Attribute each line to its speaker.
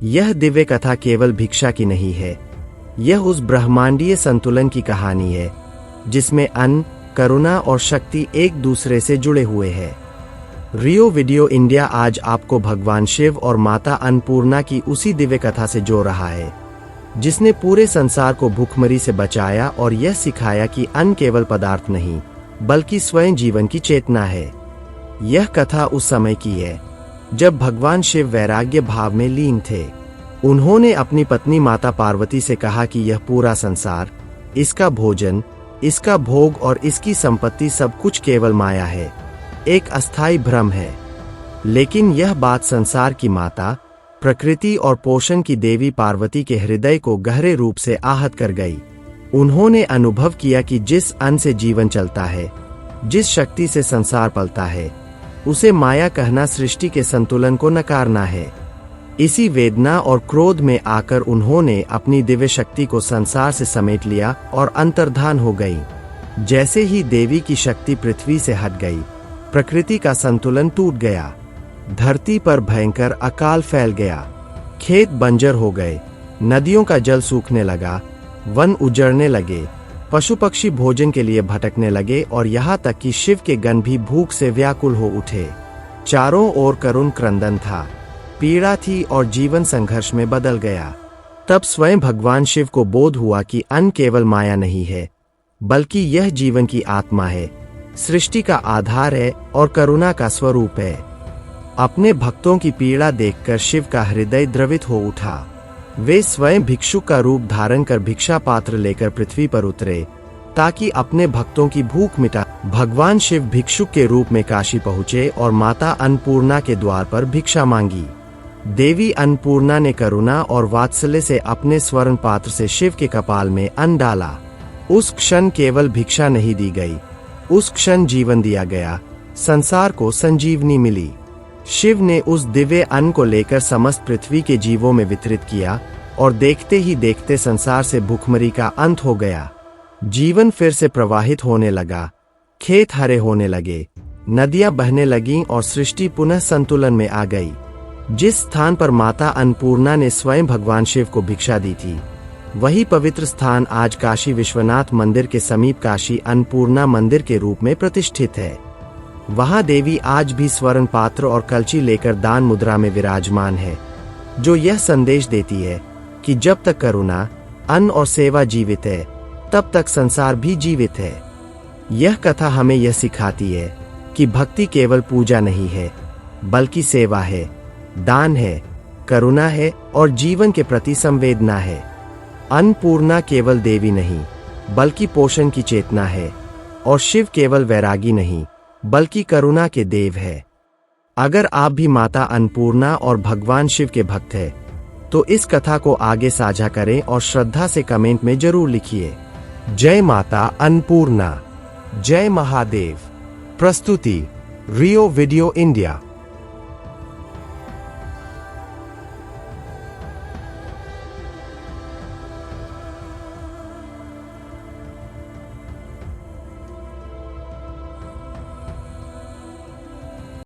Speaker 1: यह दिव्य कथा केवल भिक्षा की नहीं है, यह उस ब्रह्मांडीय संतुलन की कहानी है जिसमें अन्न, करुणा और शक्ति एक दूसरे से जुड़े हुए हैं। रियो वीडियो इंडिया आज आपको भगवान शिव और माता अन्नपूर्णा की उसी दिव्य कथा से जोड़ रहा है जिसने पूरे संसार को भूखमरी से बचाया और यह सिखाया कि अन्न केवल पदार्थ नहीं बल्कि स्वयं जीवन की चेतना है। यह कथा उस समय की है जब भगवान शिव वैराग्य भाव में लीन थे। उन्होंने अपनी पत्नी माता पार्वती से कहा कि यह पूरा संसार, इसका भोजन, इसका भोग और इसकी संपत्ति सब कुछ केवल माया है, एक अस्थायी भ्रम है। लेकिन यह बात संसार की माता, प्रकृति और पोषण की देवी पार्वती के हृदय को गहरे रूप से आहत कर गई। उन्होंने अनुभव किया कि जिस अन्न से जीवन चलता है, जिस शक्ति से संसार पलता है, उसे माया कहना सृष्टि के संतुलन को नकारना है। इसी वेदना और क्रोध में आकर उन्होंने अपनी दिव्य शक्ति को संसार से समेट लिया और अंतर्धान हो गई। जैसे ही देवी की शक्ति पृथ्वी से हट गई, प्रकृति का संतुलन टूट गया। धरती पर भयंकर अकाल फैल गया, खेत बंजर हो गए, नदियों का जल सूखने लगा, वन उजड़ने लगे, पशु पक्षी भोजन के लिए भटकने लगे और यहाँ तक कि शिव के गण भी भूख से व्याकुल हो उठे। चारों ओर करुण क्रंदन था, पीड़ा थी और जीवन संघर्ष में बदल गया। तब स्वयं भगवान शिव को बोध हुआ कि अन्न केवल माया नहीं है बल्कि यह जीवन की आत्मा है, सृष्टि का आधार है और करुणा का स्वरूप है। अपने भक्तों की पीड़ा देखकर शिव का हृदय द्रवित हो उठा। वे स्वयं भिक्षुक का रूप धारण कर भिक्षा पात्र लेकर पृथ्वी पर उतरे ताकि अपने भक्तों की भूख मिटा। भगवान शिव भिक्षुक के रूप में काशी पहुंचे और माता अन्नपूर्णा के द्वार पर भिक्षा मांगी। देवी अन्नपूर्णा ने करुणा और वात्सल्य से अपने स्वर्ण पात्र से शिव के कपाल में अन्न डाला। उस क्षण केवल भिक्षा नहीं दी गई, उस क्षण जीवन दिया गया, संसार को संजीवनी मिली। शिव ने उस दिव्य अन्न को लेकर समस्त पृथ्वी के जीवों में वितरित किया और देखते ही देखते संसार से भूखमरी का अंत हो गया। जीवन फिर से प्रवाहित होने लगा, खेत हरे होने लगे, नदियां बहने लगीं और सृष्टि पुनः संतुलन में आ गई। जिस स्थान पर माता अन्नपूर्णा ने स्वयं भगवान शिव को भिक्षा दी थी, वही पवित्र स्थान आज काशी विश्वनाथ मंदिर के समीप काशी अन्नपूर्णा मंदिर के रूप में प्रतिष्ठित है। वहां देवी आज भी स्वर्ण पात्र और कलची लेकर दान मुद्रा में विराजमान है, जो यह संदेश देती है कि जब तक करुणा, अन्न और सेवा जीवित है, तब तक संसार भी जीवित है। यह कथा हमें यह सिखाती है कि भक्ति केवल पूजा नहीं है बल्कि सेवा है, दान है, करुणा है और जीवन के प्रति संवेदना है। अन्नपूर्णा केवल देवी नहीं बल्कि पोषण की चेतना है और शिव केवल वैरागी नहीं बल्कि करुणा के देव है। अगर आप भी माता अन्नपूर्णा और भगवान शिव के भक्त हैं, तो इस कथा को आगे साझा करें और श्रद्धा से कमेंट में जरूर लिखिए। जय माता अन्नपूर्णा, जय महादेव। प्रस्तुति रियो वीडियो इंडिया।